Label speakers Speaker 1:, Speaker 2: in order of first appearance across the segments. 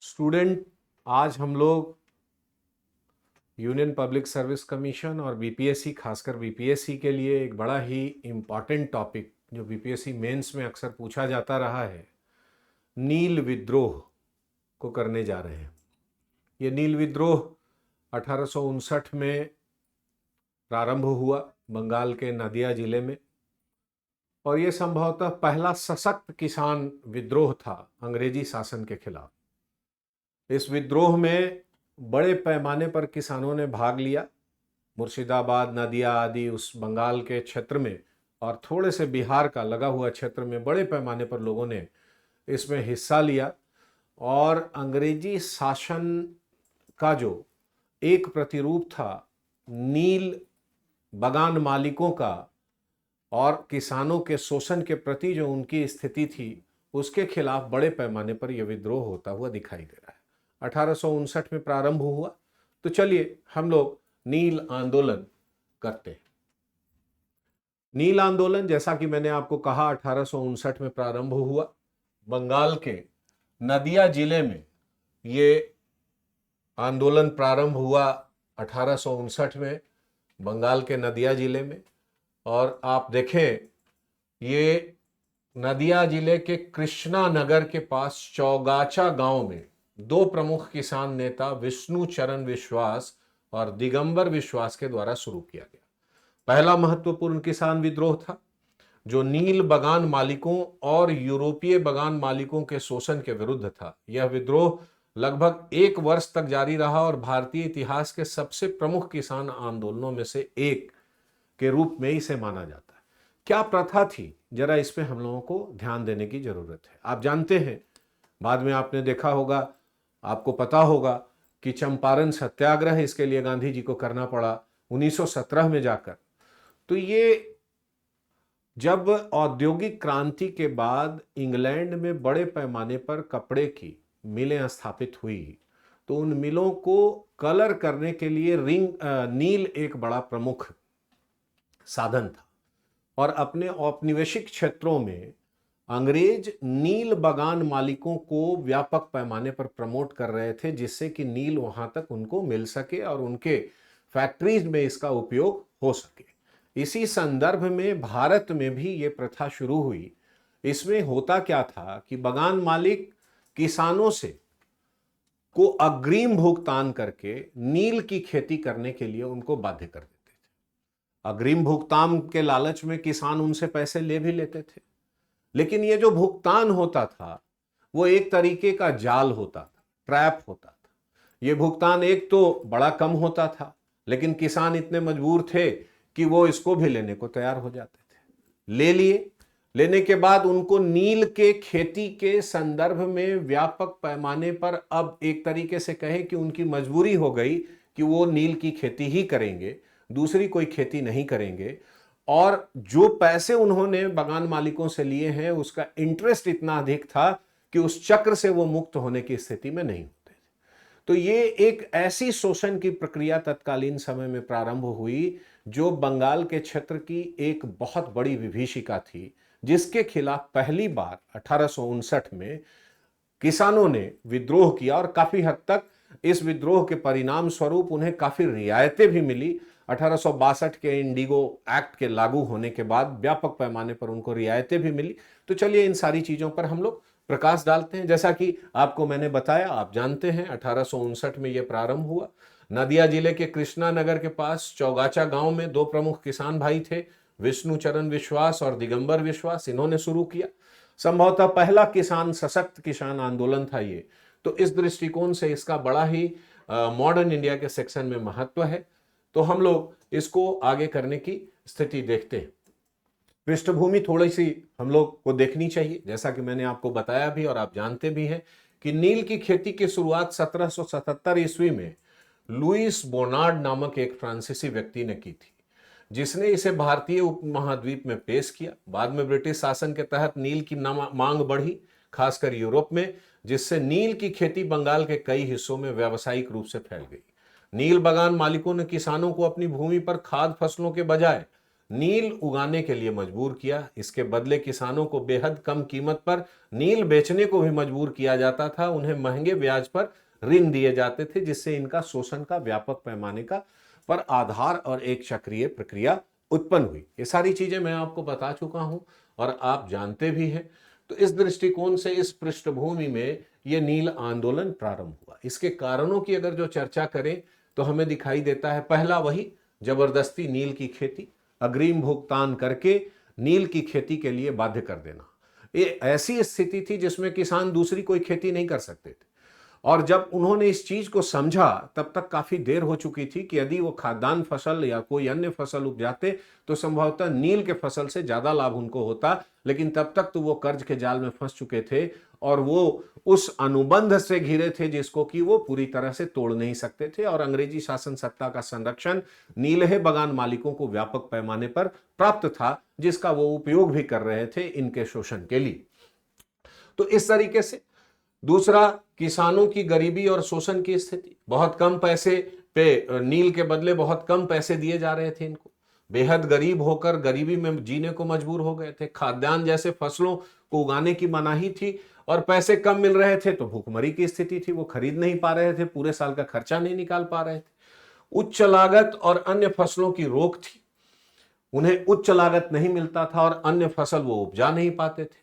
Speaker 1: Student, आज हम लोग यूनियन पब्लिक सर्विस कमीशन और बीपीएससी, खासकर बीपीएससी के लिए एक बड़ा ही इम्पॉर्टेंट टॉपिक जो बीपीएससी मेंस में अक्सर पूछा जाता रहा है, नील विद्रोह को करने जा रहे हैं। ये नील विद्रोह 1859 में प्रारंभ हुआ बंगाल के नदिया जिले में, और ये संभवतः पहला सशक्त किसान विद्रोह था अंग्रेजी शासन के खिलाफ। इस विद्रोह में बड़े पैमाने पर किसानों ने भाग लिया। मुर्शिदाबाद, नदिया आदि उस बंगाल के क्षेत्र में और थोड़े से बिहार का लगा हुआ क्षेत्र में बड़े पैमाने पर लोगों ने इसमें हिस्सा लिया, और अंग्रेजी शासन का जो एक प्रतिरूप था नील बगान मालिकों का और किसानों के शोषण के प्रति जो उनकी स्थिति थी, उसके खिलाफ बड़े पैमाने पर यह विद्रोह होता हुआ दिखाई दे रहा है। 1859 में प्रारंभ हुआ। तो चलिए हम लोग नील आंदोलन करते हैं। नील आंदोलन, जैसा कि मैंने आपको कहा, 1859 में प्रारंभ हुआ बंगाल के नदिया जिले में। ये आंदोलन प्रारंभ हुआ 1859 में बंगाल के नदिया जिले में। और आप देखें, ये नदिया जिले के कृष्णा नगर के पास चौगाचा गांव में दो प्रमुख किसान नेता विष्णु चरण विश्वास और दिगंबर विश्वास के द्वारा शुरू किया गया। पहला महत्वपूर्ण किसान विद्रोह था जो नील बगान मालिकों और यूरोपीय बगान मालिकों के शोषण के विरुद्ध था। यह विद्रोह लगभग 1 वर्ष तक जारी रहा और भारतीय इतिहास के सबसे प्रमुख किसान आंदोलनों में से एक के रूप में इसे माना जाता है। क्या प्रथा थी, जरा इस पे हम लोगों को ध्यान देने की जरूरत है। आप जानते हैं, बाद में आपने देखा होगा, आपको पता होगा कि चंपारण सत्याग्रह, इसके लिए गांधी जी को करना पड़ा 1917 में जाकर। तो ये जब औद्योगिक क्रांति के बाद इंग्लैंड में बड़े पैमाने पर कपड़े की मिलें स्थापित हुई, तो उन मिलों को कलर करने के लिए नील एक बड़ा प्रमुख साधन था। और अपने औपनिवेशिक क्षेत्रों में अंग्रेज नील बगान मालिकों को व्यापक पैमाने पर प्रमोट कर रहे थे, जिससे कि नील वहां तक उनको मिल सके और उनके फैक्ट्रीज में इसका उपयोग हो सके। इसी संदर्भ में भारत में भी ये प्रथा शुरू हुई। इसमें होता क्या था कि बगान मालिक किसानों से को अग्रिम भुगतान करके नील की खेती करने के लिए उनको बाध्य कर देते थे। अग्रिम भुगतान के लालच में किसान उनसे पैसे ले भी लेते थे, लेकिन ये जो भुगतान होता था वो एक तरीके का जाल होता था, ट्रैप होता था। ये भुगतान एक तो बड़ा कम होता था, लेकिन किसान इतने मजबूर थे कि वो इसको भी लेने को तैयार हो जाते थे। ले लिए। लेने के बाद उनको नील के खेती के संदर्भ में व्यापक पैमाने पर अब एक तरीके से कहे कि उनकी मजबूरी हो गई कि वो नील की खेती ही करेंगे, दूसरी कोई खेती नहीं करेंगे। और जो पैसे उन्होंने बगान मालिकों से लिए हैं, उसका इंटरेस्ट इतना अधिक था कि उस चक्र से वो मुक्त होने की स्थिति में नहीं होते थे। तो ये एक ऐसी शोषण की प्रक्रिया तत्कालीन समय में प्रारंभ हुई जो बंगाल के क्षेत्र की एक बहुत बड़ी विभीषिका थी, जिसके खिलाफ पहली बार 1859 में किसानों ने विद्रोह किया। और काफी हद तक इस विद्रोह के परिणाम स्वरूप उन्हें काफी रियायतें भी मिली। 1862 के इंडिगो एक्ट के लागू होने के बाद व्यापक पैमाने पर उनको रियायतें भी मिली। तो चलिए इन सारी चीजों पर हम लोग प्रकाश डालते हैं। जैसा कि आपको मैंने बताया, आप जानते हैं 1859 में यह प्रारंभ हुआ। नदिया जिले के कृष्णा नगर के पास चौगाचा गांव में दो प्रमुख किसान भाई थे, विष्णु चरण विश्वास और दिगंबर विश्वास। इन्होंने शुरू किया। संभवतः पहला किसान सशक्त किसान आंदोलन था ये। तो इस दृष्टिकोण से इसका बड़ा ही मॉडर्न इंडिया के सेक्शन में महत्व है। तो हम लोग इसको आगे करने की स्थिति देखते हैं। पृष्ठभूमि थोड़ी सी हम लोग को देखनी चाहिए। जैसा कि मैंने आपको बताया भी और आप जानते भी हैं कि नील की खेती की शुरुआत 1777 ईस्वी में लुईस बोनार्ड नामक एक फ्रांसीसी व्यक्ति ने की थी, जिसने इसे भारतीय उपमहाद्वीप में पेश किया। बाद में ब्रिटिश शासन के तहत नील की मांग बढ़ी, खासकर यूरोप में, जिससे नील की खेती बंगाल के कई हिस्सों में व्यावसायिक रूप से फैल गई। नील बगान मालिकों ने किसानों को अपनी भूमि पर खाद्य फसलों के बजाय नील उगाने के लिए मजबूर किया। इसके बदले किसानों को बेहद कम कीमत पर नील बेचने को भी मजबूर किया जाता था। उन्हें महंगे ब्याज पर ऋण दिए जाते थे, जिससे इनका शोषण का व्यापक पैमाने का पर आधार और एक सक्रिय प्रक्रिया उत्पन्न हुई। ये सारी चीजें मैं आपको बता चुका हूं और आप जानते भी हैं। तो इस दृष्टिकोण से इस पृष्ठभूमि में यह नील आंदोलन प्रारंभ हुआ। इसके कारणों की अगर जो चर्चा करें तो हमें दिखाई देता है, पहला वही जबरदस्ती नील की खेती, अग्रिम भुगतान करके नील की खेती के लिए बाध्य कर देना। ये ऐसी स्थिति थी जिसमें किसान दूसरी कोई खेती नहीं कर सकते थे। और जब उन्होंने इस चीज को समझा तब तक काफी देर हो चुकी थी कि यदि वो खाद्यान्न फसल या कोई अन्य फसल उपजाते तो संभवतः नील के फसल से ज्यादा लाभ उनको होता, लेकिन तब तक तो वो कर्ज के जाल में फंस चुके थे और वो उस अनुबंध से घिरे थे जिसको कि वो पूरी तरह से तोड़ नहीं सकते थे। और अंग्रेजी शासन सत्ता का संरक्षण नीलहे बगान मालिकों को व्यापक पैमाने पर प्राप्त था, जिसका वो उपयोग भी कर रहे थे इनके शोषण के लिए। तो इस तरीके से दूसरा, किसानों की गरीबी और शोषण की स्थिति। बहुत कम पैसे पे नील के बदले बहुत कम पैसे दिए जा रहे थे इनको। बेहद गरीब होकर गरीबी में जीने को मजबूर हो गए थे। खाद्यान्न जैसे फसलों को उगाने की मनाही थी और पैसे कम मिल रहे थे तो भूखमरी की स्थिति थी। वो खरीद नहीं पा रहे थे, पूरे साल का खर्चा नहीं निकाल पा रहे थे। उच्च लागत और अन्य फसलों की रोक थी। उन्हें उच्च लागत नहीं मिलता था और अन्य फसल वो उपजा नहीं पाते थे।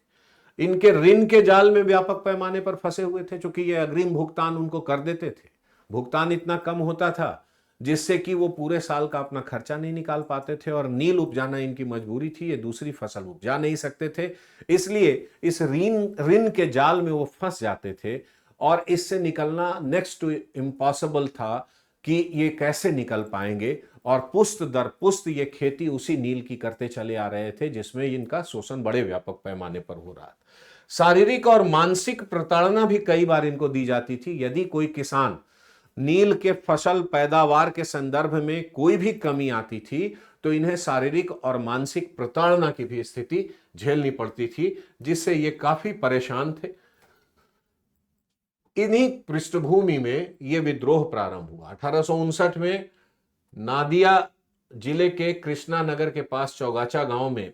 Speaker 1: इनके ऋण के जाल में व्यापक पैमाने पर फंसे हुए थे, क्योंकि ये अग्रिम भुगतान उनको कर देते थे। भुगतान इतना कम होता था जिससे कि वो पूरे साल का अपना खर्चा नहीं निकाल पाते थे और नील उपजाना इनकी मजबूरी थी। ये दूसरी फसल उपजा नहीं सकते थे, इसलिए इस ऋण के जाल में वो फंस जाते थे और इससे निकलना नेक्स्ट टू इम्पॉसिबल था कि ये कैसे निकल पाएंगे। और पुस्त दर पुस्त ये खेती उसी नील की करते चले आ रहे थे जिसमें इनका शोषण बड़े व्यापक पैमाने पर हो रहा था। शारीरिक और मानसिक प्रताड़ना भी कई बार इनको दी जाती थी। यदि कोई किसान नील के फसल पैदावार के संदर्भ में कोई भी कमी आती थी तो इन्हें शारीरिक और मानसिक प्रताड़ना की भी स्थिति झेलनी पड़ती थी, जिससे ये काफी परेशान थे। इन्हीं पृष्ठभूमि में यह विद्रोह प्रारंभ हुआ। 1859 में नादिया जिले के कृष्णा नगर के पास चौगाचा गांव में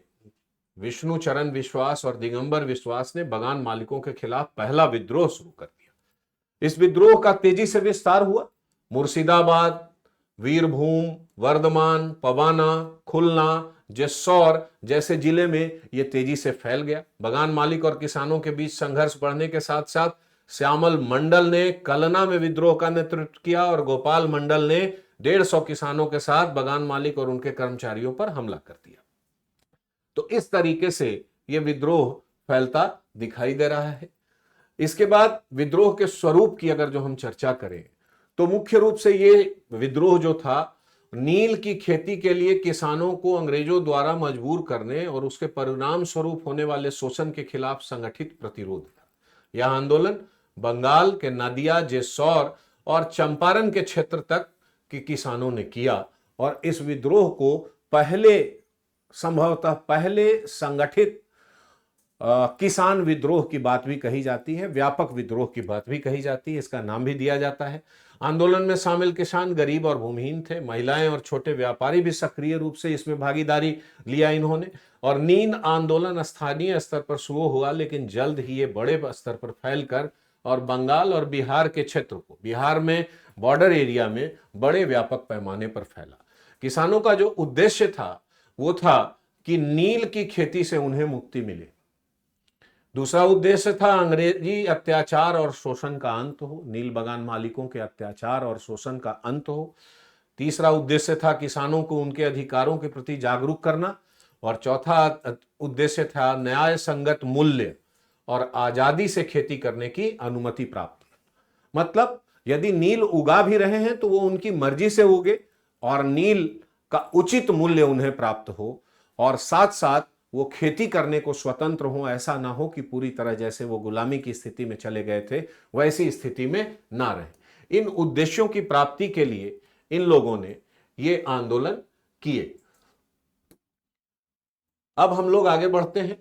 Speaker 1: विष्णु चरण विश्वास और दिगंबर विश्वास ने बगान मालिकों के खिलाफ पहला विद्रोह शुरू कर दिया। इस विद्रोह का तेजी से विस्तार हुआ। मुर्शिदाबाद, वीरभूम, वर्धमान, पवाना, खुलना, जेस्सौर जैसे जिले में यह तेजी से फैल गया। बगान मालिक और किसानों के बीच संघर्ष बढ़ने के साथ साथ श्यामल मंडल ने कलना में विद्रोह का नेतृत्व किया और गोपाल मंडल ने 150 किसानों के साथ बगान मालिक और उनके कर्मचारियों पर हमला कर दिया। तो इस तरीके से यह विद्रोह फैलता दिखाई दे रहा है। इसके बाद विद्रोह के स्वरूप की अगर जो हम चर्चा करें तो मुख्य रूप से ये विद्रोह जो था नील की खेती के लिए किसानों को अंग्रेजों द्वारा मजबूर करने और उसके परिणाम स्वरूप होने वाले शोषण के खिलाफ संगठित प्रतिरोध था। यह आंदोलन बंगाल के नदिया, जेस्सौर और चंपारण के क्षेत्र तक के किसानों ने किया और इस विद्रोह को संभवतः पहले संगठित किसान विद्रोह की बात भी कही जाती है, व्यापक विद्रोह की बात भी कही जाती है, इसका नाम भी दिया जाता है। आंदोलन में शामिल किसान गरीब और भूमिहीन थे। महिलाएं और छोटे व्यापारी भी सक्रिय रूप से इसमें भागीदारी लिया इन्होंने। और नील आंदोलन स्थानीय स्तर पर शुरू हुआ, लेकिन जल्द ही ये बड़े स्तर पर फैलकर और बंगाल और बिहार के क्षेत्र को, बिहार में बॉर्डर एरिया में बड़े व्यापक पैमाने पर फैला। किसानों का जो उद्देश्य था वो था कि नील की खेती से उन्हें मुक्ति मिले। दूसरा उद्देश्य था अंग्रेजी अत्याचार और शोषण का अंत हो, नील बगान मालिकों के अत्याचार और शोषण का अंत हो। तीसरा उद्देश्य था किसानों को उनके अधिकारों के प्रति जागरूक करना। और चौथा उद्देश्य था न्याय संगत मूल्य और आजादी से खेती करने की अनुमति प्राप्त। मतलब यदि नील उगा भी रहे हैं तो वो उनकी मर्जी से उगे और नील का उचित मूल्य उन्हें प्राप्त हो, और साथ साथ वो खेती करने को स्वतंत्र हो। ऐसा ना हो कि पूरी तरह जैसे वो गुलामी की स्थिति में चले गए थे वैसी स्थिति में ना रहे। इन उद्देश्यों की प्राप्ति के लिए इन लोगों ने ये आंदोलन किए। अब हम लोग आगे बढ़ते हैं।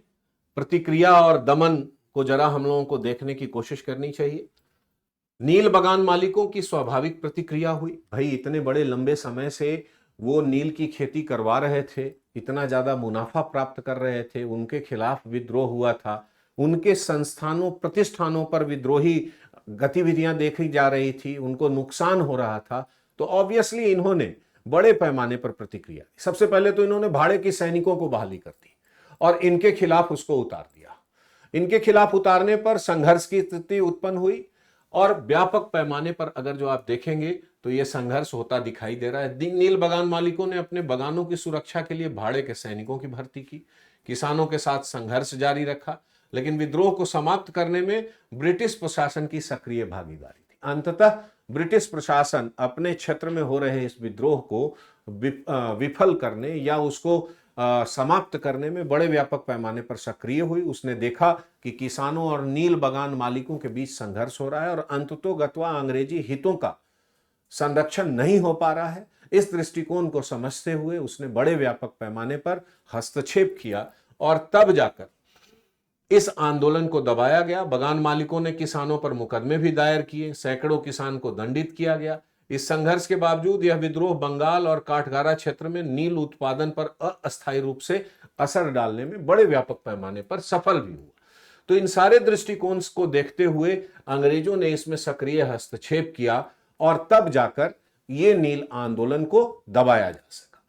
Speaker 1: प्रतिक्रिया और दमन को जरा हम लोगों को देखने की कोशिश करनी चाहिए। नील बगान मालिकों की स्वाभाविक प्रतिक्रिया हुई। भाई इतने बड़े लंबे समय से वो नील की खेती करवा रहे थे, इतना ज़्यादा मुनाफा प्राप्त कर रहे थे, उनके खिलाफ विद्रोह हुआ था, उनके संस्थानों प्रतिष्ठानों पर विद्रोही गतिविधियां देखी जा रही थी, उनको नुकसान हो रहा था, तो ऑब्वियसली इन्होंने बड़े पैमाने पर प्रतिक्रिया दी। सबसे पहले तो इन्होंने भाड़े के सैनिकों को बहाली कर दी और इनके खिलाफ उसको उतार दिया। इनके खिलाफ उतारने पर संघर्ष की स्थिति उत्पन्न हुई और व्यापक पैमाने पर अगर जो आप देखेंगे तो यह संघर्ष होता दिखाई दे रहा है। नील बगान मालिकों ने अपने बगानों की सुरक्षा के लिए भाड़े के सैनिकों की भर्ती की, किसानों के साथ संघर्ष जारी रखा, लेकिन विद्रोह को समाप्त करने में ब्रिटिश प्रशासन की सक्रिय भागीदारी थी। अंततः ब्रिटिश प्रशासन अपने क्षेत्र में हो रहे इस विद्रोह को विफल करने या उसको समाप्त करने में बड़े व्यापक पैमाने पर सक्रिय हुई। उसने देखा कि किसानों और नील बगान मालिकों के बीच संघर्ष हो रहा है और अंततोगत्वा अंग्रेजी हितों का संरक्षण नहीं हो पा रहा है। इस दृष्टिकोण को समझते हुए उसने बड़े व्यापक पैमाने पर हस्तक्षेप किया और तब जाकर इस आंदोलन को दबाया गया। बगान मालिकों ने किसानों पर मुकदमे भी दायर किए, सैकड़ों किसान को दंडित किया गया। इस संघर्ष के बावजूद यह विद्रोह बंगाल और काठगारा क्षेत्र में नील उत्पादन पर अस्थायी रूप से असर डालने में बड़े व्यापक पैमाने पर सफल भी हुआ। तो इन सारे दृष्टिकोण को देखते हुए अंग्रेजों ने इसमें सक्रिय हस्तक्षेप किया और तब जाकर ये नील आंदोलन को दबाया जा सका।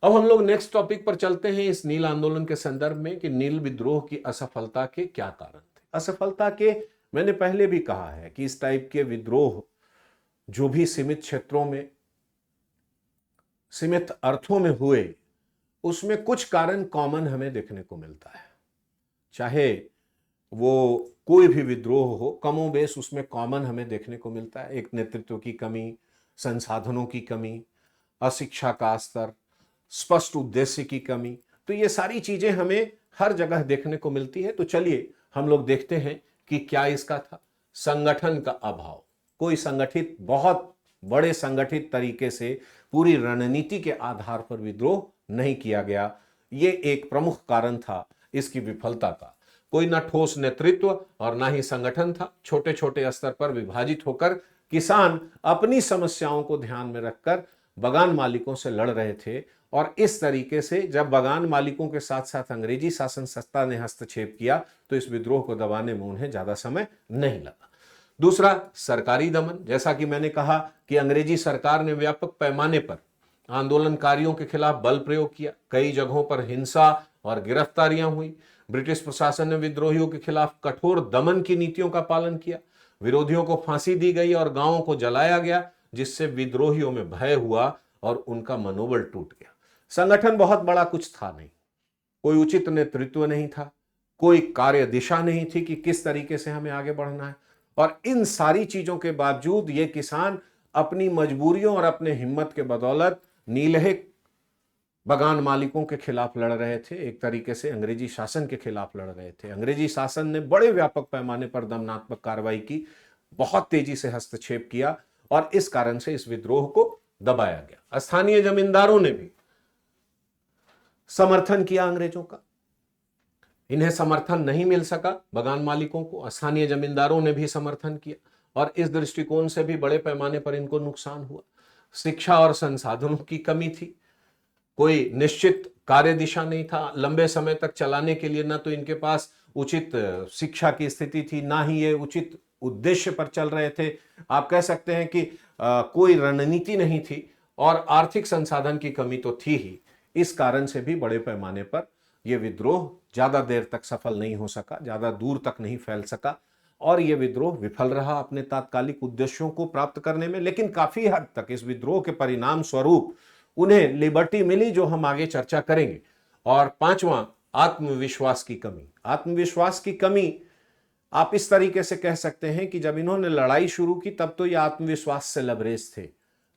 Speaker 1: अब हम लोग नेक्स्ट टॉपिक पर चलते हैं इस नील आंदोलन के संदर्भ में कि नील विद्रोह की असफलता के क्या कारण थे। असफलता के मैंने पहले भी कहा है कि इस टाइप के विद्रोह जो भी सीमित क्षेत्रों में सीमित अर्थों में हुए, उसमें कुछ कारण कॉमन हमें देखने को मिलता है। चाहे वो कोई भी विद्रोह हो, कमोबेश उसमें कॉमन हमें देखने को मिलता है। एक नेतृत्व की कमी, संसाधनों की कमी, अशिक्षा का स्तर, स्पष्ट उद्देश्य की कमी, तो ये सारी चीजें हमें हर जगह देखने को मिलती है। तो चलिए हम लोग देखते हैं कि क्या इसका था। संगठन का अभाव, कोई संगठित, बहुत बड़े संगठित तरीके से पूरी रणनीति के आधार पर विद्रोह नहीं किया गया, ये एक प्रमुख कारण था इसकी विफलता का। कोई ना ठोस नेतृत्व और ना ही संगठन था। छोटे छोटे स्तर पर विभाजित होकर किसान अपनी समस्याओं को ध्यान में रखकर बगान मालिकों से लड़ रहे थे और इस तरीके से जब बगान मालिकों के साथ साथ अंग्रेजी शासन सत्ता ने हस्तक्षेप किया तो इस विद्रोह को दबाने में उन्हें ज्यादा समय नहीं लगा। दूसरा, सरकारी दमन। जैसा कि मैंने कहा कि अंग्रेजी सरकार ने व्यापक पैमाने पर आंदोलनकारियों के खिलाफ बल प्रयोग किया, कई जगहों पर हिंसा और गिरफ्तारियां हुई। ब्रिटिश प्रशासन ने विद्रोहियों के खिलाफ कठोर दमन की नीतियों का पालन किया, विरोधियों को फांसी दी गई और गांवों को जलाया गया, जिससे विद्रोहियों में भय हुआ और उनका मनोबल टूट गया। संगठन बहुत बड़ा कुछ था नहीं, कोई उचित नेतृत्व नहीं था, कोई कार्य दिशा नहीं थी कि किस तरीके से हमें आगे बढ़ना है। और इन सारी चीजों के बावजूद ये किसान अपनी मजबूरियों और अपने हिम्मत के बदौलत नीलहे बगान मालिकों के खिलाफ लड़ रहे थे, एक तरीके से अंग्रेजी शासन के खिलाफ लड़ रहे थे। अंग्रेजी शासन ने बड़े व्यापक पैमाने पर दमनात्मक कार्रवाई की, बहुत तेजी से हस्तक्षेप किया और इस कारण से इस विद्रोह को दबाया गया। स्थानीय जमींदारों ने भी समर्थन किया अंग्रेजों का, इन्हें समर्थन नहीं मिल सका बगान मालिकों को, स्थानीय जमींदारों ने भी समर्थन किया और इस दृष्टिकोण से भी बड़े पैमाने पर इनको नुकसान हुआ। शिक्षा और संसाधनों की कमी थी, कोई निश्चित कार्य दिशा नहीं था लंबे समय तक चलाने के लिए, ना तो इनके पास उचित शिक्षा की स्थिति थी, ना ही ये उचित उद्देश्य पर चल रहे थे। आप कह सकते हैं कि कोई रणनीति नहीं थी और आर्थिक संसाधन की कमी तो थी ही। इस कारण से भी बड़े पैमाने पर यह विद्रोह ज्यादा देर तक सफल नहीं हो सका, ज्यादा दूर तक नहीं फैल सका और यह विद्रोह विफल रहा अपने तात्कालिक उद्देश्यों को प्राप्त करने में। लेकिन काफी हद तक इस विद्रोह के परिणाम स्वरूप उन्हें लिबर्टी मिली, जो हम आगे चर्चा करेंगे। और पांचवां, आत्मविश्वास की कमी। आत्मविश्वास की कमी आप इस तरीके से कह सकते हैं कि जब इन्होंने लड़ाई शुरू की तब तो ये आत्मविश्वास से लबरेज थे,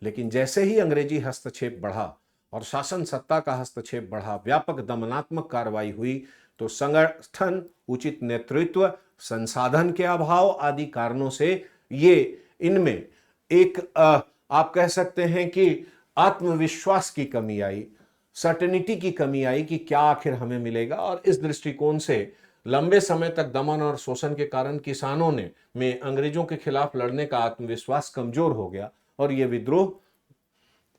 Speaker 1: लेकिन जैसे ही अंग्रेजी हस्तक्षेप बढ़ा और शासन सत्ता का हस्तक्षेप बढ़ा, व्यापक दमनात्मक कार्रवाई हुई, तो संगठन, उचित नेतृत्व, संसाधन के अभाव आदि कारणों से ये इनमें एक आप कह सकते हैं कि आत्मविश्वास की कमी आई, सर्टेनिटी की कमी आई कि क्या आखिर हमें मिलेगा। और इस दृष्टिकोण से लंबे समय तक दमन और शोषण के कारण किसानों ने में अंग्रेजों के खिलाफ लड़ने का आत्मविश्वास कमजोर हो गया और यह विद्रोह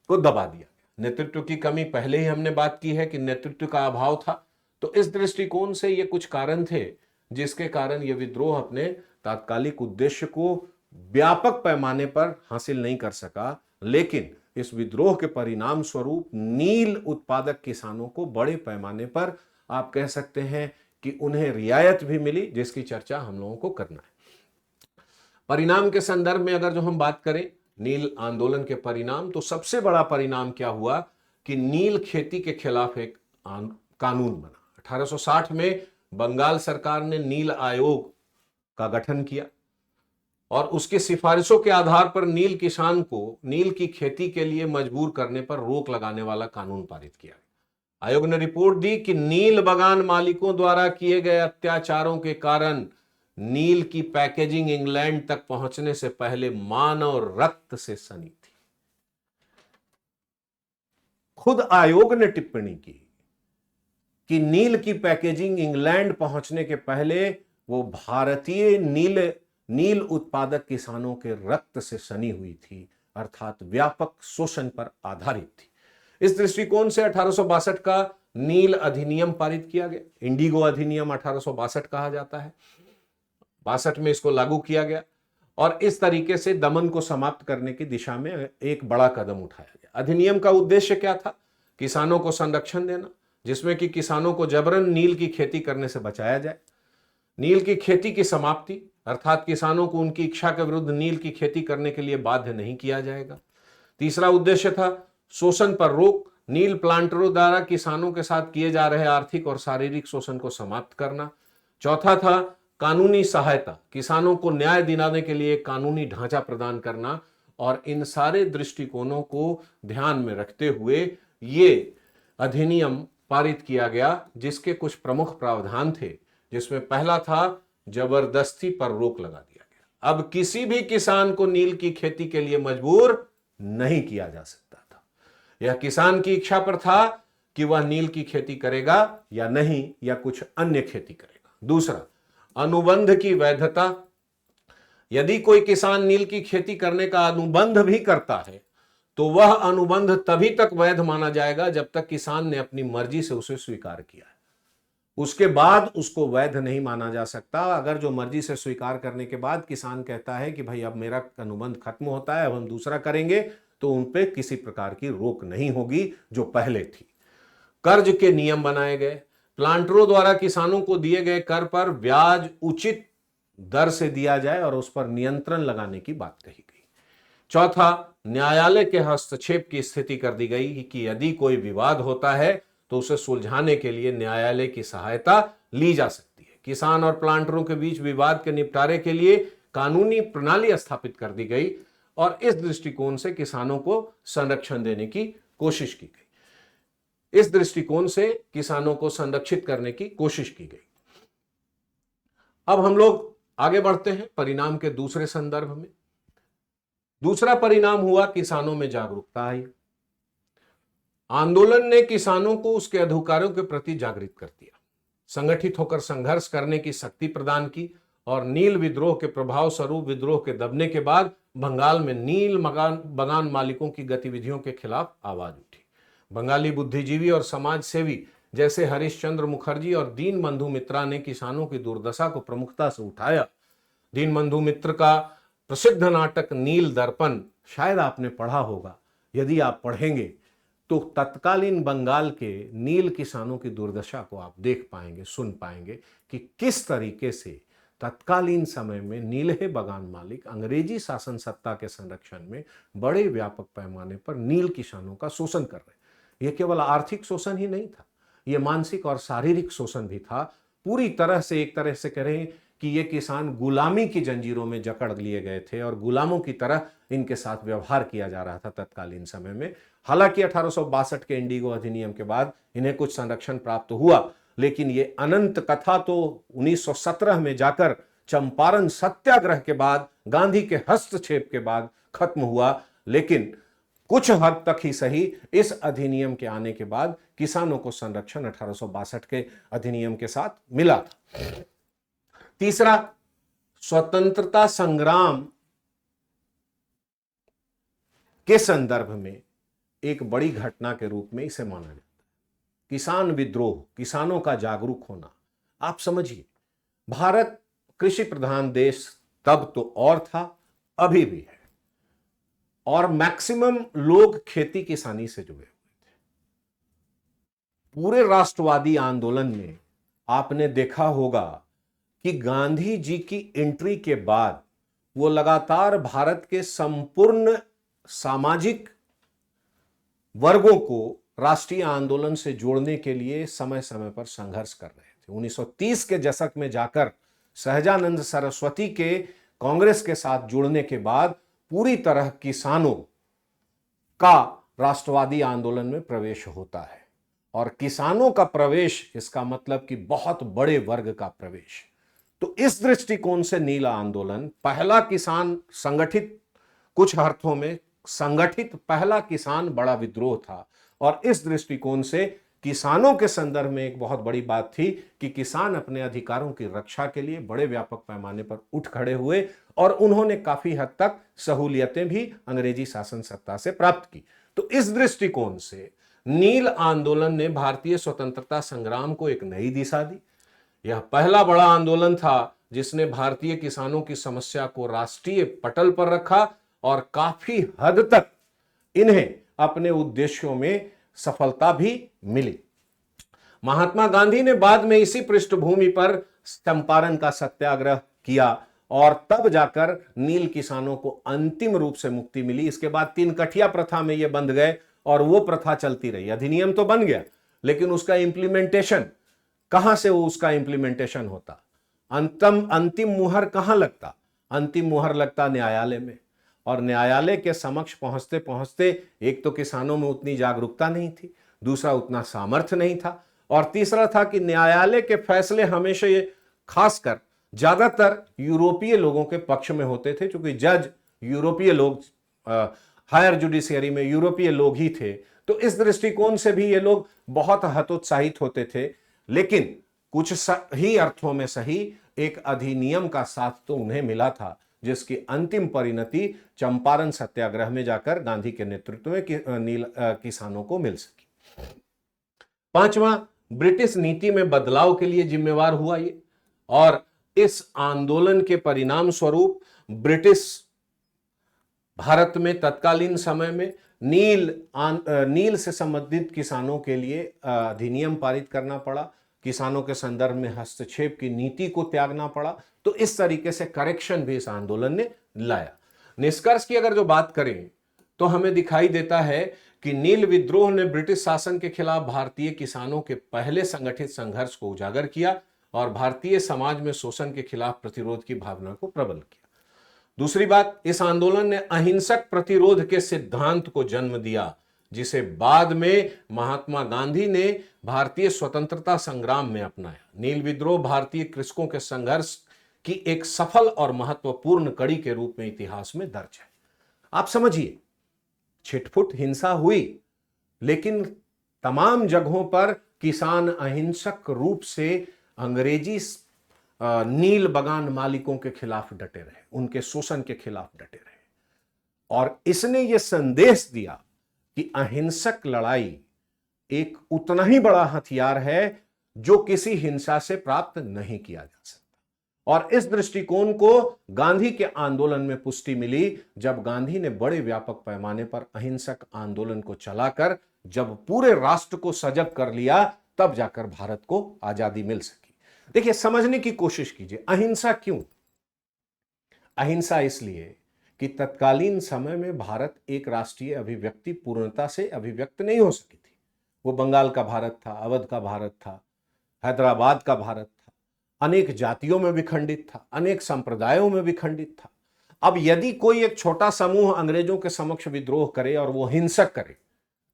Speaker 1: को दबा दिया। नेतृत्व की कमी, पहले ही हमने बात की है कि नेतृत्व का अभाव था। तो इस दृष्टिकोण से ये कुछ कारण थे जिसके कारण ये विद्रोह अपने तात्कालिक उद्देश्य को व्यापक पैमाने पर हासिल नहीं कर सका। लेकिन इस विद्रोह के परिणाम स्वरूप नील उत्पादक किसानों को बड़े पैमाने पर आप कह सकते हैं कि उन्हें रियायत भी मिली, जिसकी चर्चा हम लोगों को करना है। परिणाम के संदर्भ में अगर जो हम बात करें नील आंदोलन के परिणाम, तो सबसे बड़ा परिणाम क्या हुआ कि नील खेती के खिलाफ एक कानून बना। 1860 में बंगाल सरकार ने नील आयोग का गठन किया और उसकी सिफारिशों के आधार पर नील किसान को नील की खेती के लिए मजबूर करने पर रोक लगाने वाला कानून पारित किया। आयोग ने रिपोर्ट दी कि नील बागान मालिकों द्वारा किए गए अत्याचारों के कारण नील की पैकेजिंग इंग्लैंड तक पहुंचने से पहले मानव रक्त से सनी थी। खुद आयोग ने टिप्पणी की कि नील की पैकेजिंग इंग्लैंड पहुंचने के पहले वो भारतीय नील उत्पादक किसानों के रक्त से सनी हुई थी, अर्थात व्यापक शोषण पर आधारित थी। इस दृष्टिकोण से 1862 का नील अधिनियम पारित किया गया। इंडिगो अधिनियम 1862 कहा जाता है। 62 में इसको लागू किया गया और इस तरीके से दमन को समाप्त करने की दिशा में एक बड़ा कदम उठाया गया। अधिनियम का उद्देश्य क्या था? किसानों को संरक्षण देना, जिसमें कि किसानों को जबरन नील की खेती करने से बचाया जाए। नील की खेती की समाप्ति, अर्थात किसानों को उनकी इच्छा के विरुद्ध नील की खेती करने के लिए बाध्य नहीं किया जाएगा। तीसरा उद्देश्य था शोषण पर रोक, नील प्लांटरों द्वारा किसानों के साथ किए जा रहे आर्थिक और शारीरिक शोषण को समाप्त करना। चौथा था कानूनी सहायता, किसानों को न्याय दिलाने के लिए कानूनी ढांचा प्रदान करना। और इन सारे दृष्टिकोणों को ध्यान में रखते हुए ये अधिनियम पारित किया गया, जिसके कुछ प्रमुख प्रावधान थे, जिसमें पहला था जबरदस्ती पर रोक लगा दिया गया। अब किसी भी किसान को नील की खेती के लिए मजबूर नहीं किया जा सकता था। यह किसान की इच्छा पर था कि वह नील की खेती करेगा या नहीं, या कुछ अन्य खेती करेगा। दूसरा, अनुबंध की वैधता। यदि कोई किसान नील की खेती करने का अनुबंध भी करता है तो वह अनुबंध तभी तक वैध माना जाएगा जब तक किसान ने अपनी मर्जी से उसे स्वीकार किया है। उसके बाद उसको वैध नहीं माना जा सकता। अगर जो मर्जी से स्वीकार करने के बाद किसान कहता है कि भाई अब मेरा अनुबंध खत्म होता है, अब हम दूसरा करेंगे, तो उन पे किसी प्रकार की रोक नहीं होगी जो पहले थी। कर्ज के नियम बनाए गए। प्लांटरों द्वारा किसानों को दिए गए कर पर ब्याज उचित दर से दिया जाए और उस पर नियंत्रण लगाने की बात कही गई। चौथा, न्यायालय के हस्तक्षेप की स्थिति कर दी गई कि यदि कोई विवाद होता है तो उसे सुलझाने के लिए न्यायालय की सहायता ली जा सकती है। किसान और प्लांटरों के बीच विवाद के निपटारे के लिए कानूनी प्रणाली स्थापित कर दी गई और इस दृष्टिकोण से किसानों को संरक्षण देने की कोशिश की गई। इस दृष्टिकोण से किसानों को संरक्षित करने की कोशिश की गई। अब हम लोग आगे बढ़ते हैं परिणाम के दूसरे संदर्भ में। दूसरा परिणाम हुआ किसानों में जागरूकता आई। आंदोलन ने किसानों को उसके अधिकारों के प्रति जागृत कर दिया, संगठित होकर संघर्ष करने की शक्ति प्रदान की और नील विद्रोह के प्रभाव स्वरूप विद्रोह के दबने के बाद बंगाल में नील बागान मालिकों की गतिविधियों के खिलाफ आवाज उठी। बंगाली बुद्धिजीवी और समाज सेवी जैसे हरिश्चंद्र मुखर्जी और दीनबंधु मित्रा ने किसानों की दुर्दशा को प्रमुखता से उठाया। दीनबंधु मित्र का प्रसिद्ध नाटक नील दर्पण शायद आपने पढ़ा होगा। यदि आप पढ़ेंगे तो तत्कालीन बंगाल के नील किसानों की दुर्दशा को आप देख पाएंगे, सुन पाएंगे कि किस तरीके से तत्कालीन समय में नीलहे बागान मालिक अंग्रेजी शासन सत्ता के संरक्षण में बड़े व्यापक पैमाने पर नील किसानों का शोषण कर रहे। यह केवल आर्थिक शोषण ही नहीं था, यह मानसिक और शारीरिक शोषण भी था। पूरी तरह से एक तरह से करें कि ये किसान गुलामी की जंजीरों में जकड़ लिए गए थे और गुलामों की तरह इनके साथ व्यवहार किया जा रहा था तत्कालीन समय में। हालांकि 1862 के इंडिगो अधिनियम के बाद इन्हें कुछ संरक्षण प्राप्त हुआ, लेकिन ये अनंत कथा तो 1917 में जाकर चंपारण सत्याग्रह के बाद, गांधी के हस्तक्षेप के बाद खत्म हुआ। लेकिन कुछ हद तक ही सही इस अधिनियम के आने के बाद किसानों को संरक्षण 1862 के अधिनियम के साथ मिला था। तीसरा, स्वतंत्रता संग्राम के संदर्भ में एक बड़ी घटना के रूप में इसे माना जाता है। किसान विद्रोह, किसानों का जागरूक होना। आप समझिए, भारत कृषि प्रधान देश तब तो और था, अभी भी है, और मैक्सिमम लोग खेती किसानी से जुड़े हुए थे। पूरे राष्ट्रवादी आंदोलन में आपने देखा होगा कि गांधी जी की एंट्री के बाद वो लगातार भारत के संपूर्ण सामाजिक वर्गों को राष्ट्रीय आंदोलन से जोड़ने के लिए समय समय पर संघर्ष कर रहे थे। 1930 के दशक में जाकर सहजानंद सरस्वती के कांग्रेस के साथ जुड़ने के बाद पूरी तरह किसानों का राष्ट्रवादी आंदोलन में प्रवेश होता है। और किसानों का प्रवेश, इसका मतलब कि बहुत बड़े वर्ग का प्रवेश। तो इस दृष्टिकोण से नील आंदोलन पहला किसान संगठित, कुछ अर्थों में संगठित पहला किसान बड़ा विद्रोह था। और इस दृष्टिकोण से किसानों के संदर्भ में एक बहुत बड़ी बात थी कि किसान अपने अधिकारों की रक्षा के लिए बड़े व्यापक पैमाने पर उठ खड़े हुए और उन्होंने काफी हद तक सहूलियतें भी अंग्रेजी शासन सत्ता से प्राप्त की। तो इस दृष्टिकोण से नील आंदोलन ने भारतीय स्वतंत्रता संग्राम को एक नई दिशा दी। यह पहला बड़ा आंदोलन था जिसने भारतीय किसानों की समस्या को राष्ट्रीय पटल पर रखा और काफी हद तक इन्हें अपने उद्देश्यों में सफलता भी मिली। महात्मा गांधी ने बाद में इसी पृष्ठभूमि पर चंपारण का सत्याग्रह किया और तब जाकर नील किसानों को अंतिम रूप से मुक्ति मिली। इसके बाद 3 कठिया प्रथा में ये बंध गए और वो प्रथा चलती रही। अधिनियम तो बन गया, लेकिन उसका इंप्लीमेंटेशन कहां से उसका इंप्लीमेंटेशन होता, अंतिम मुहर कहां लगता? अंतिम मुहर लगता न्यायालय में। और न्यायालय के समक्ष पहुंचते पहुंचते एक तो किसानों में उतनी जागरूकता नहीं थी, दूसरा उतना सामर्थ्य नहीं था, और तीसरा था कि न्यायालय के फैसले हमेशा ये खासकर ज्यादातर यूरोपीय लोगों के पक्ष में होते थे, क्योंकि जज यूरोपीय लोग, हायर जुडिशियरी में यूरोपीय लोग ही थे। तो इस दृष्टिकोण से भी ये लोग बहुत हतोत्साहित होते थे। लेकिन कुछ ही अर्थों में सही एक अधिनियम का साथ तो उन्हें मिला था, जिसकी अंतिम परिणति चंपारण सत्याग्रह में जाकर गांधी के नेतृत्व में नील किसानों को मिल सकी। 5वां, ब्रिटिश नीति में बदलाव के लिए जिम्मेवार हुआ ये, और इस आंदोलन के परिणाम स्वरूप ब्रिटिश भारत में तत्कालीन समय में नील से संबंधित किसानों के लिए अधिनियम पारित करना पड़ा। किसानों के संदर्भ में हस्तक्षेप की नीति को त्यागना पड़ा। तो इस तरीके से करेक्शन भी इस आंदोलन ने लाया। निष्कर्ष की अगर जो बात करें तो हमें दिखाई देता है कि नील विद्रोह ने ब्रिटिश शासन के खिलाफ भारतीय किसानों के पहले संगठित संघर्ष को उजागर किया और भारतीय समाज में शोषण के खिलाफ प्रतिरोध की भावना को प्रबल किया। दूसरी बात, इस आंदोलन ने अहिंसक प्रतिरोध के सिद्धांत को जन्म दिया, जिसे बाद में महात्मा गांधी ने भारतीय स्वतंत्रता संग्राम में अपनाया। नील विद्रोह भारतीय कृषकों के संघर्ष की एक सफल और महत्वपूर्ण कड़ी के रूप में इतिहास में दर्ज है। आप समझिए, छिटपुट हिंसा हुई, लेकिन तमाम जगहों पर किसान अहिंसक रूप से अंग्रेजी नील बगान मालिकों के खिलाफ डटे रहे, उनके शोषण के खिलाफ डटे रहे। और इसने यह संदेश दिया कि अहिंसक लड़ाई एक उतना ही बड़ा हथियार है जो किसी हिंसा से प्राप्त नहीं किया जा सकता। और इस दृष्टिकोण को गांधी के आंदोलन में पुष्टि मिली, जब गांधी ने बड़े व्यापक पैमाने पर अहिंसक आंदोलन को चलाकर जब पूरे राष्ट्र को सजग कर लिया, तब जाकर भारत को आजादी मिल सकी। देखिए, समझने की कोशिश कीजिए, अहिंसा क्यों? अहिंसा इसलिए कि तत्कालीन समय में भारत एक राष्ट्रीय अभिव्यक्ति पूर्णता से अभिव्यक्त नहीं हो सकी थी। वो बंगाल का भारत था, अवध का भारत था, हैदराबाद का भारत था, अनेक जातियों में विखंडित था, अनेक संप्रदायों में विखंडित था। अब यदि कोई एक छोटा समूह अंग्रेजों के समक्ष विद्रोह करे और वो हिंसक करे,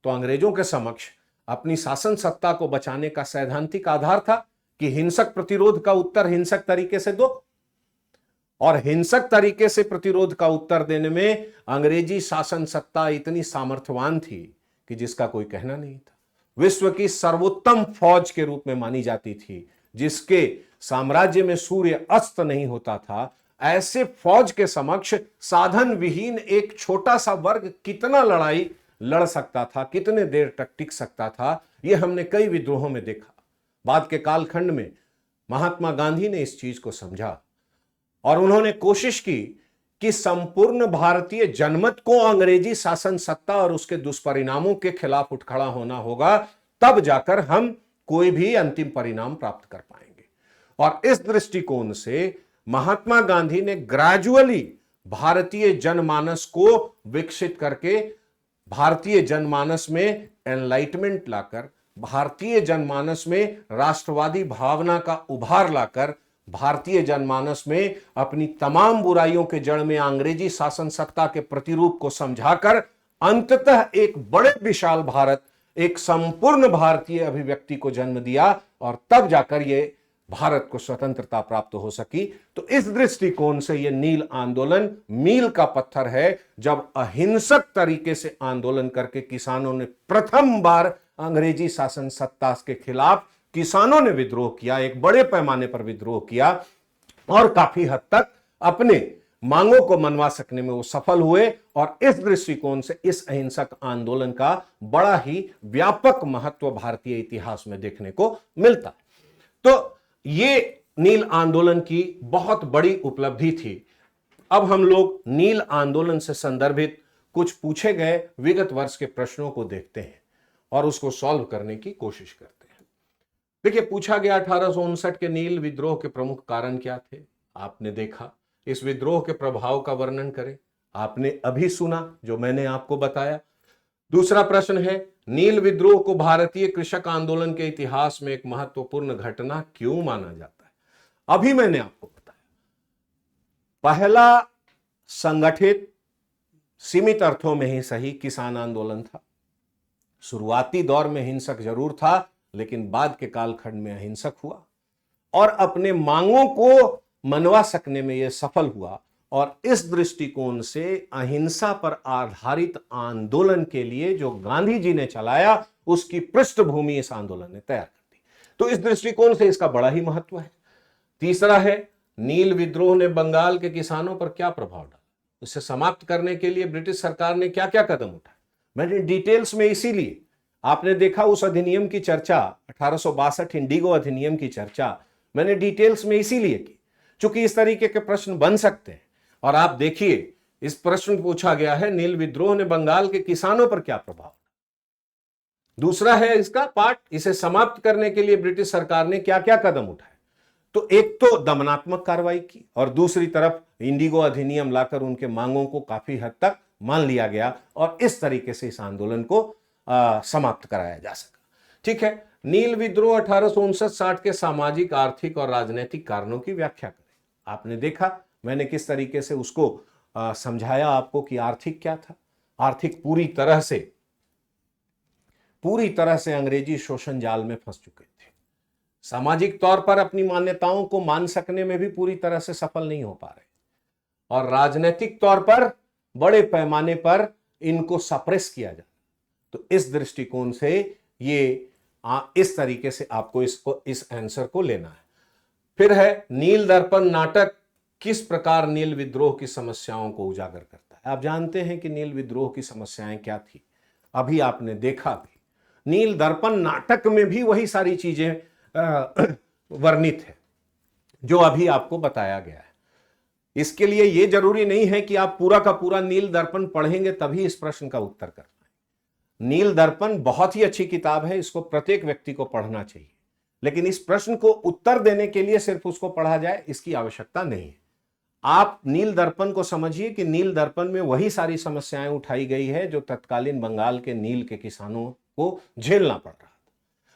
Speaker 1: तो अंग्रेजों के समक्ष अपनी शासन सत्ता को बचाने का सैद्धांतिक आधार था कि हिंसक प्रतिरोध का उत्तर हिंसक तरीके से दो। और हिंसक तरीके से प्रतिरोध का उत्तर देने में अंग्रेजी शासन सत्ता इतनी सामर्थ्यवान थी कि जिसका कोई कहना नहीं था। विश्व की सर्वोत्तम फौज के रूप में मानी जाती थी, जिसके साम्राज्य में सूर्य अस्त नहीं होता था। ऐसे फौज के समक्ष साधन विहीन एक छोटा सा वर्ग कितना लड़ाई लड़ सकता था, कितने देर तक टिक सकता था, यह हमने कई विद्रोहों में देखा। बाद के कालखंड में महात्मा गांधी ने इस चीज को समझा और उन्होंने कोशिश की कि संपूर्ण भारतीय जनमत को अंग्रेजी शासन सत्ता और उसके दुष्परिणामों के खिलाफ उठ खड़ा होना होगा, तब जाकर हम कोई भी अंतिम परिणाम प्राप्त कर पाएंगे। और इस दृष्टिकोण से महात्मा गांधी ने ग्रेजुअली भारतीय जनमानस को विकसित करके, भारतीय जनमानस में एनलाइटमेंट लाकर, भारतीय जनमानस में राष्ट्रवादी भावना का उभार लाकर, भारतीय जनमानस में अपनी तमाम बुराइयों के जड़ में अंग्रेजी शासन सत्ता के प्रतिरूप को समझाकर अंततः एक बड़े विशाल भारत, एक संपूर्ण भारतीय अभिव्यक्ति को जन्म दिया और तब जाकर ये भारत को स्वतंत्रता प्राप्त हो सकी। तो इस दृष्टिकोण से यह नील आंदोलन मील का पत्थर है, जब अहिंसक तरीके से आंदोलन करके किसानों ने प्रथम बार अंग्रेजी शासन सत्ता के खिलाफ किसानों ने विद्रोह किया, एक बड़े पैमाने पर विद्रोह किया और काफी हद तक अपने मांगों को मनवा सकने में वो सफल हुए। और इस दृष्टिकोण से इस अहिंसक आंदोलन का बड़ा ही व्यापक महत्व भारतीय इतिहास में देखने को मिलता है। तो ये नील आंदोलन की बहुत बड़ी उपलब्धि थी। अब हम लोग नील आंदोलन से संदर्भित कुछ पूछे गए विगत वर्ष के प्रश्नों को देखते हैं और उसको सॉल्व करने की कोशिश करते हैं। देखिए, पूछा गया 1859 के नील विद्रोह के प्रमुख कारण क्या थे। आपने देखा, इस विद्रोह के प्रभाव का वर्णन करें। आपने अभी सुना जो मैंने आपको बताया। दूसरा प्रश्न है, नील विद्रोह को भारतीय कृषक आंदोलन के इतिहास में एक महत्वपूर्ण घटना क्यों माना जाता है। अभी मैंने आपको बताया, पहला संगठित, सीमित अर्थों में ही सही, किसान आंदोलन था। शुरुआती दौर में हिंसक जरूर था, लेकिन बाद के कालखंड में अहिंसक हुआ और अपने मांगों को मनवा सकने में यह सफल हुआ। और इस दृष्टिकोण से अहिंसा पर आधारित आंदोलन के लिए जो गांधी जी ने चलाया, उसकी पृष्ठभूमि इस आंदोलन ने तैयार कर दी। तो इस दृष्टिकोण से इसका बड़ा ही महत्व है। तीसरा है, नील विद्रोह ने बंगाल के किसानों पर क्या प्रभाव डाला, इसे समाप्त करने के लिए ब्रिटिश सरकार ने क्या क्या कदम उठाए। मैंने डिटेल्स में, इसीलिए आपने देखा उस अधिनियम की चर्चा, 1862 इंडिगो अधिनियम की चर्चा मैंने डिटेल्स में इसीलिए की, चूंकि इस तरीके के प्रश्न बन सकते हैं। और आप देखिए, इस प्रश्न पूछा गया है, नील विद्रोह ने बंगाल के किसानों पर क्या प्रभाव। दूसरा है इसका पार्ट, इसे समाप्त करने के लिए ब्रिटिश सरकार ने क्या क्या कदम उठाए। तो एक तो दमनात्मक कार्रवाई की और दूसरी तरफ इंडिगो अधिनियम लाकर उनके मांगों को काफी हद तक मान लिया गया और इस तरीके से इस आंदोलन को समाप्त कराया जा सका। ठीक है, नील विद्रोह 1859-60 के सामाजिक, आर्थिक और राजनीतिक कारणों की व्याख्या करें। आपने देखा मैंने किस तरीके से उसको समझाया आपको कि आर्थिक क्या था। आर्थिक पूरी तरह से अंग्रेजी शोषण जाल में फंस चुके थे। सामाजिक तौर पर अपनी मान्यताओं को मान सकने में भी पूरी तरह से सफल नहीं हो पा रहे और राजनीतिक तौर पर बड़े पैमाने पर इनको सप्रेस किया जाए। तो इस दृष्टिकोण से ये इस तरीके से आपको इस आंसर को लेना है। फिर है, नील दर्पण नाटक किस प्रकार नील विद्रोह की समस्याओं को उजागर करता है। आप जानते हैं कि नील विद्रोह की समस्याएं क्या थी, अभी आपने देखा भी। नील दर्पण नाटक में भी वही सारी चीजें वर्णित है जो अभी आपको बताया गया है। इसके लिए यह जरूरी नहीं है कि आप पूरा का पूरा नील दर्पण पढ़ेंगे तभी इस प्रश्न का उत्तर कर पाएंगे। नील दर्पण बहुत ही अच्छी किताब है, इसको प्रत्येक व्यक्ति को पढ़ना चाहिए, लेकिन इस प्रश्न को उत्तर देने के लिए सिर्फ उसको पढ़ा जाए इसकी आवश्यकता नहीं है। आप नील दर्पण को समझिए कि नील दर्पण में वही सारी समस्याएं उठाई गई है जो तत्कालीन बंगाल के नील के किसानों को झेलना पड़ रहा था,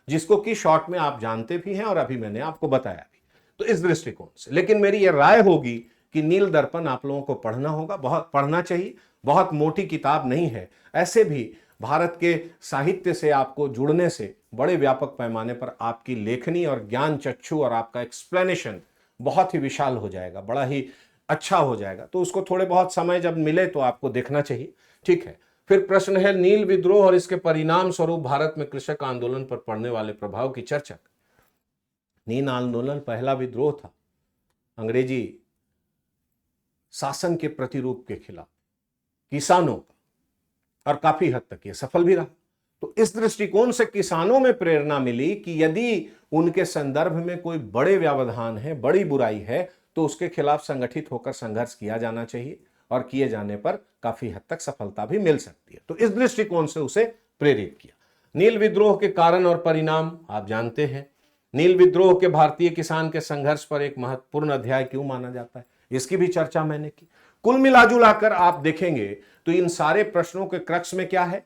Speaker 1: जिसको कि शॉर्ट में आप जानते भी हैं और अभी मैंने आपको बताया भी। तो इस दृष्टिकोण से, लेकिन मेरी यह राय होगी कि नील दर्पण आप लोगों को पढ़ना होगा, बहुत पढ़ना चाहिए। बहुत मोटी किताब नहीं है, ऐसे भी भारत के साहित्य से आपको जुड़ने से बड़े व्यापक पैमाने पर आपकी लेखनी और ज्ञान चक्षु और आपका एक्सप्लेनेशन बहुत ही विशाल हो जाएगा, बड़ा ही अच्छा हो जाएगा। तो उसको थोड़े बहुत समय जब मिले तो आपको देखना चाहिए। ठीक है, फिर प्रश्न है, नील विद्रोह और इसके परिणाम स्वरूप भारत में कृषक आंदोलन पर पड़ने वाले प्रभाव की चर्चा। नील आंदोलन पहला विद्रोह था अंग्रेजी शासन के प्रतिरूप के खिलाफ किसानों का, और काफी हद तक ये सफल भी रहा। तो इस दृष्टिकोण से किसानों में प्रेरणा मिली कि यदि उनके संदर्भ में कोई बड़े व्यवधान है, बड़ी बुराई है, तो उसके खिलाफ संगठित होकर संघर्ष किया जाना चाहिए और किए जाने पर काफी हद तक सफलता भी मिल सकती है। तो इस दृष्टिकोण से उसे प्रेरित किया। नील विद्रोह के कारण और परिणाम आप जानते हैं। नील विद्रोह के भारतीय किसान के संघर्ष पर एक महत्वपूर्ण अध्याय क्यों माना जाता है, इसकी भी चर्चा मैंने की। कुल मिलाजुलाकर आप देखेंगे तो इन सारे प्रश्नों के क्रक्स में क्या है?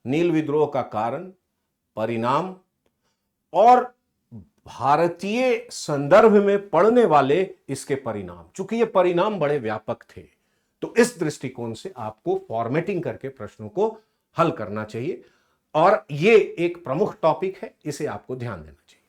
Speaker 1: नील विद्रोह का कारण, परिणाम और भारतीय संदर्भ में पड़ने वाले इसके परिणाम। चूंकि ये परिणाम बड़े व्यापक थे, तो इस दृष्टिकोण से आपको फॉर्मेटिंग करके प्रश्नों को हल करना चाहिए और ये एक प्रमुख टॉपिक है, इसे आपको ध्यान देना चाहिए।